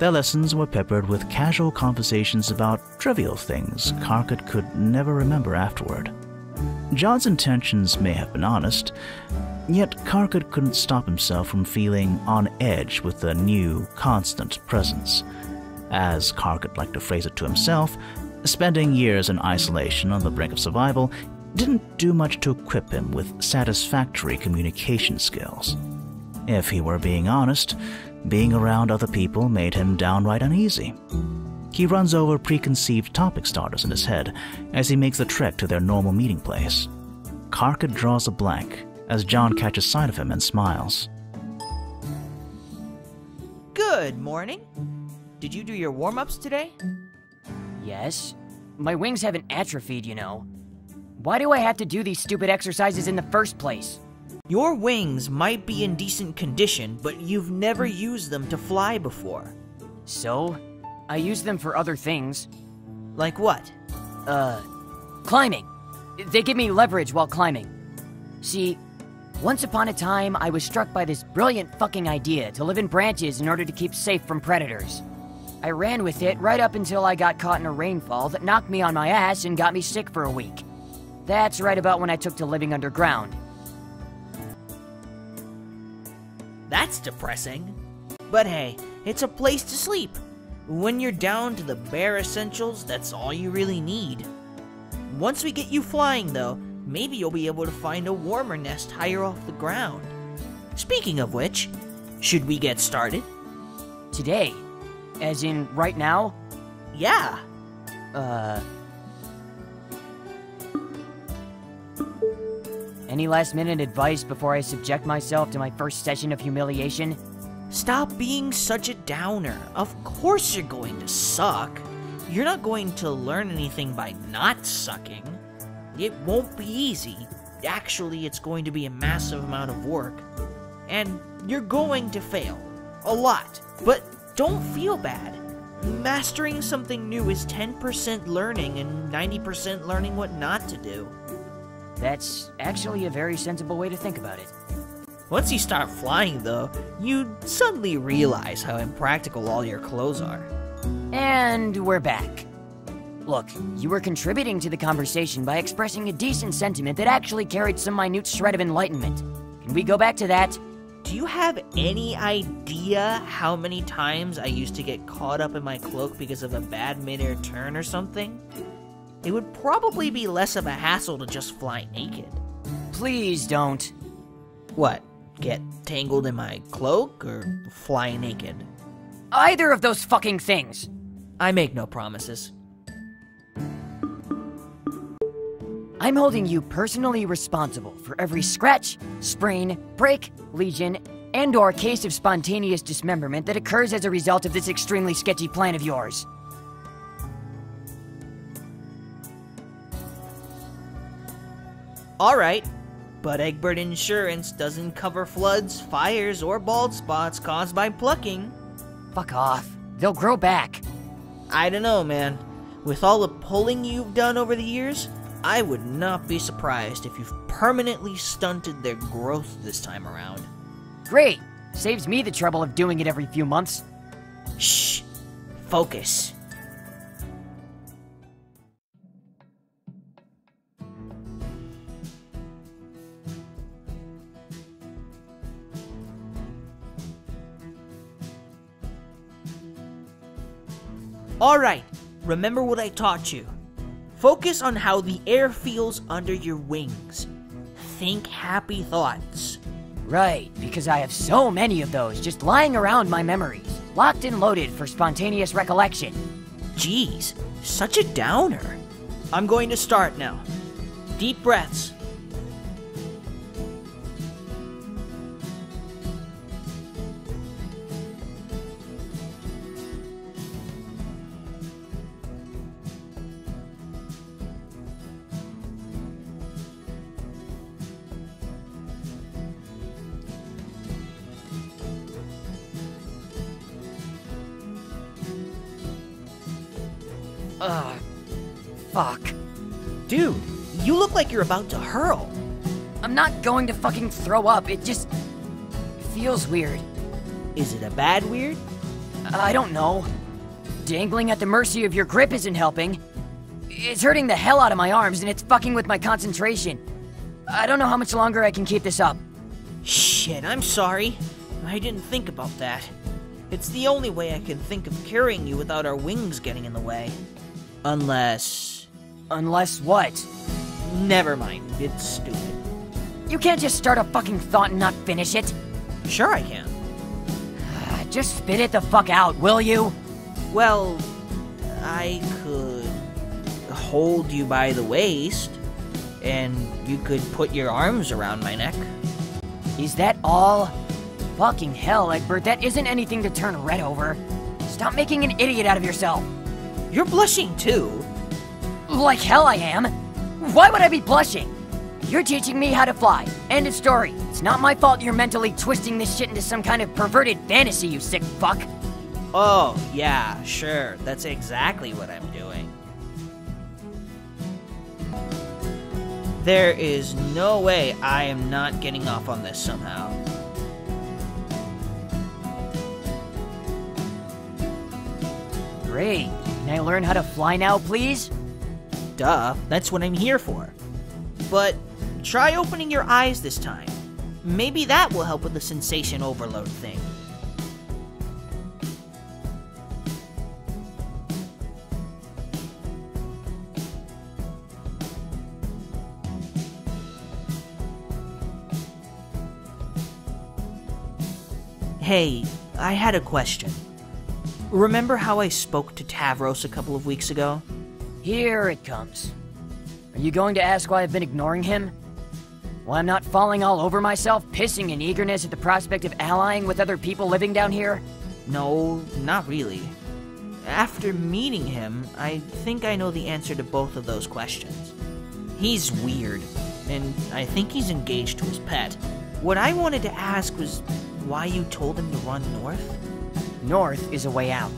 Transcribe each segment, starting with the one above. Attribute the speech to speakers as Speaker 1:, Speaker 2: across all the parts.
Speaker 1: Their lessons were peppered with casual conversations about trivial things JOHNKAT could never remember afterward. John's intentions may have been honest, yet JOHNKAT couldn't stop himself from feeling on edge with the new, constant presence. As JOHNKAT liked to phrase it to himself, spending years in isolation on the brink of survival didn't do much to equip him with satisfactory communication skills. If he were being honest, being around other people made him downright uneasy. He runs over preconceived topic starters in his head as he makes the trek to their normal meeting place. JOHNKAT draws a blank as John catches sight of him and smiles.
Speaker 2: Good morning. Did you do your warm-ups today?
Speaker 3: Yes. My wings haven't atrophied, you know. Why do I have to do these stupid exercises in the first place?
Speaker 2: Your wings might be in decent condition, but you've never used them to fly before.
Speaker 3: So, I use them for other things.
Speaker 2: Like what?
Speaker 3: Climbing. They give me leverage while climbing. See, once upon a time, I was struck by this brilliant fucking idea to live in branches in order to keep safe from predators. I ran with it right up until I got caught in a rainfall that knocked me on my ass and got me sick for a week. That's right about when I took to living underground.
Speaker 2: That's depressing. But hey, it's a place to sleep. When you're down to the bare essentials, that's all you really need. Once we get you flying though, maybe you'll be able to find a warmer nest higher off the ground. Speaking of which, should we get started?
Speaker 3: Today? As in, right now?
Speaker 2: Yeah.
Speaker 3: Any last-minute advice before I subject myself to my first session of humiliation?
Speaker 2: Stop being such a downer. Of course you're going to suck. You're not going to learn anything by not sucking. It won't be easy. Actually, it's going to be a massive amount of work. And you're going to fail. A lot. But don't feel bad. Mastering something new is 10% learning and 90% learning what not to do.
Speaker 3: That's actually a very sensible way to think about it.
Speaker 2: Once you start flying, though, you suddenly realize how impractical all your clothes are.
Speaker 3: And we're back. Look, you were contributing to the conversation by expressing a decent sentiment that actually carried some minute shred of enlightenment. Can we go back to that?
Speaker 2: Do you have any idea how many times I used to get caught up in my cloak because of a bad mid-air turn or something? It would probably be less of a hassle to just fly naked.
Speaker 3: Please don't.
Speaker 2: What? Get tangled in my cloak or fly naked?
Speaker 3: Either of those fucking things.
Speaker 2: I make no promises.
Speaker 3: I'm holding you personally responsible for every scratch, sprain, break, lesion, and/or case of spontaneous dismemberment that occurs as a result of this extremely sketchy plan of yours.
Speaker 2: Alright, but Egbert Insurance doesn't cover floods, fires, or bald spots caused by plucking.
Speaker 3: Fuck off. They'll grow back.
Speaker 2: I don't know, man. With all the pulling you've done over the years, I would not be surprised if you've permanently stunted their growth this time around.
Speaker 3: Great. Saves me the trouble of doing it every few months.
Speaker 2: Shh. Focus. Alright, remember what I taught you. Focus on how the air feels under your wings. Think happy thoughts.
Speaker 3: Right, because I have so many of those just lying around my memories, locked and loaded for spontaneous recollection.
Speaker 2: Jeez, such a downer. I'm going to start now. Deep breaths.
Speaker 3: Fuck.
Speaker 2: Dude, you look like you're about to hurl.
Speaker 3: I'm not going to fucking throw up, it just feels weird.
Speaker 2: Is it a bad weird?
Speaker 3: I don't know. Dangling at the mercy of your grip isn't helping. It's hurting the hell out of my arms, and it's fucking with my concentration. I don't know how much longer I can keep this up.
Speaker 2: Shit, I'm sorry. I didn't think about that. It's the only way I can think of carrying you without our wings getting in the way. Unless...
Speaker 3: Unless what?
Speaker 2: Never mind, it's stupid.
Speaker 3: You can't just start a fucking thought and not finish it.
Speaker 2: Sure I can.
Speaker 3: Just spit it the fuck out, will you?
Speaker 2: Well, I could hold you by the waist, and you could put your arms around my neck.
Speaker 3: Is that all? Fucking hell, Egbert, that isn't anything to turn red over. Stop making an idiot out of yourself.
Speaker 2: You're blushing too.
Speaker 3: Like hell I am. Why would I be blushing? You're teaching me how to fly. End of story. It's not my fault you're mentally twisting this shit into some kind of perverted fantasy, you sick fuck.
Speaker 2: Oh, yeah, sure. That's exactly what I'm doing. There is no way I am not getting off on this somehow.
Speaker 3: Great. Can I learn how to fly now, please?
Speaker 2: Duh, that's what I'm here for. But try opening your eyes this time. Maybe that will help with the sensation overload thing. Hey, I had a question. Remember how I spoke to Tavros a couple of weeks ago?
Speaker 3: Here it comes. Are you going to ask why I've been ignoring him? Why I'm not falling all over myself, pissing in eagerness at the prospect of allying with other people living down here?
Speaker 2: No, not really. After meeting him, I think I know the answer to both of those questions. He's weird, and I think he's engaged to his pet. What I wanted to ask was why you told him to run north?
Speaker 3: North is a way out.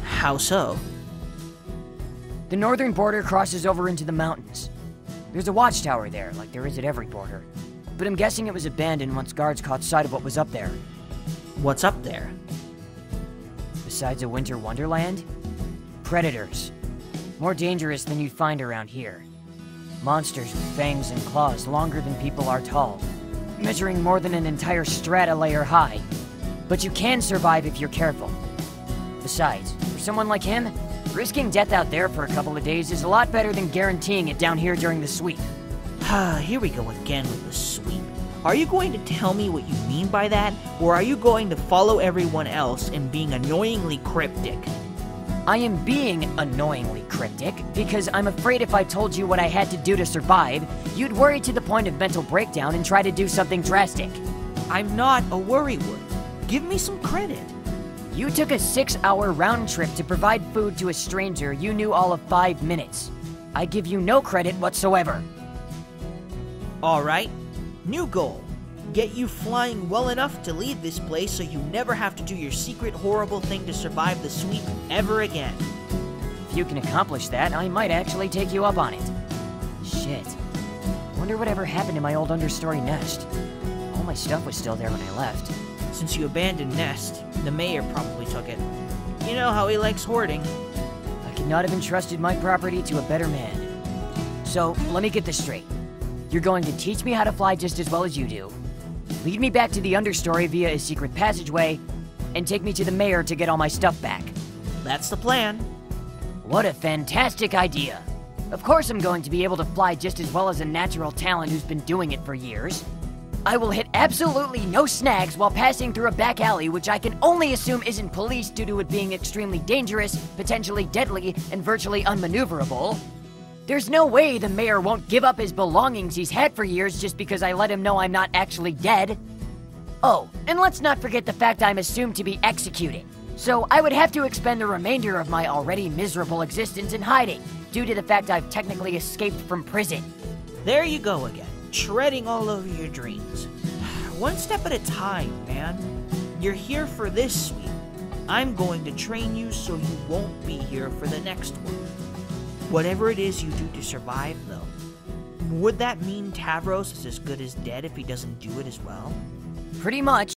Speaker 2: How so?
Speaker 3: The northern border crosses over into the mountains. There's a watchtower there, like there is at every border. But I'm guessing it was abandoned once guards caught sight of what was up there.
Speaker 2: What's up there?
Speaker 3: Besides a winter wonderland? Predators. More dangerous than you'd find around here. Monsters with fangs and claws longer than people are tall, measuring more than an entire strata layer high. But you can survive if you're careful. Besides, for someone like him, risking death out there for a couple of days is a lot better than guaranteeing it down here during the sweep.
Speaker 2: Here we go again with the sweep. Are you going to tell me what you mean by that, or are you going to follow everyone else and being annoyingly cryptic?
Speaker 3: I am being annoyingly cryptic because I'm afraid if I told you what I had to do to survive, you'd worry to the point of mental breakdown and try to do something drastic.
Speaker 2: I'm not a worrywart. Give me some credit.
Speaker 3: You took a 6-hour round trip to provide food to a stranger you knew all of 5 minutes. I give you no credit whatsoever.
Speaker 2: Alright, new goal. Get you flying well enough to leave this place so you never have to do your secret horrible thing to survive the sweep ever again.
Speaker 3: If you can accomplish that, I might actually take you up on it. Shit. Wonder whatever happened to my old understory nest. All my stuff was still there when I left.
Speaker 2: Since you abandoned Nest, the mayor probably took it. You know how he likes hoarding.
Speaker 3: I could not have entrusted my property to a better man. So, let me get this straight. You're going to teach me how to fly just as well as you do, lead me back to the understory via a secret passageway, and take me to the mayor to get all my stuff back.
Speaker 2: That's the plan.
Speaker 3: What a fantastic idea. Of course I'm going to be able to fly just as well as a natural talent who's been doing it for years. I will hit absolutely no snags while passing through a back alley which I can only assume isn't policed due to it being extremely dangerous, potentially deadly, and virtually unmaneuverable. There's no way the mayor won't give up his belongings he's had for years just because I let him know I'm not actually dead. Oh, and let's not forget the fact I'm assumed to be executed. So I would have to expend the remainder of my already miserable existence in hiding, due to the fact I've technically escaped from prison.
Speaker 2: There you go again, treading all over your dreams. One step at a time, man. You're here for this sweep. I'm going to train you so you won't be here for the next one. Whatever it is you do to survive, though, would that mean Tavros is as good as dead if he doesn't do it as well?
Speaker 3: Pretty much.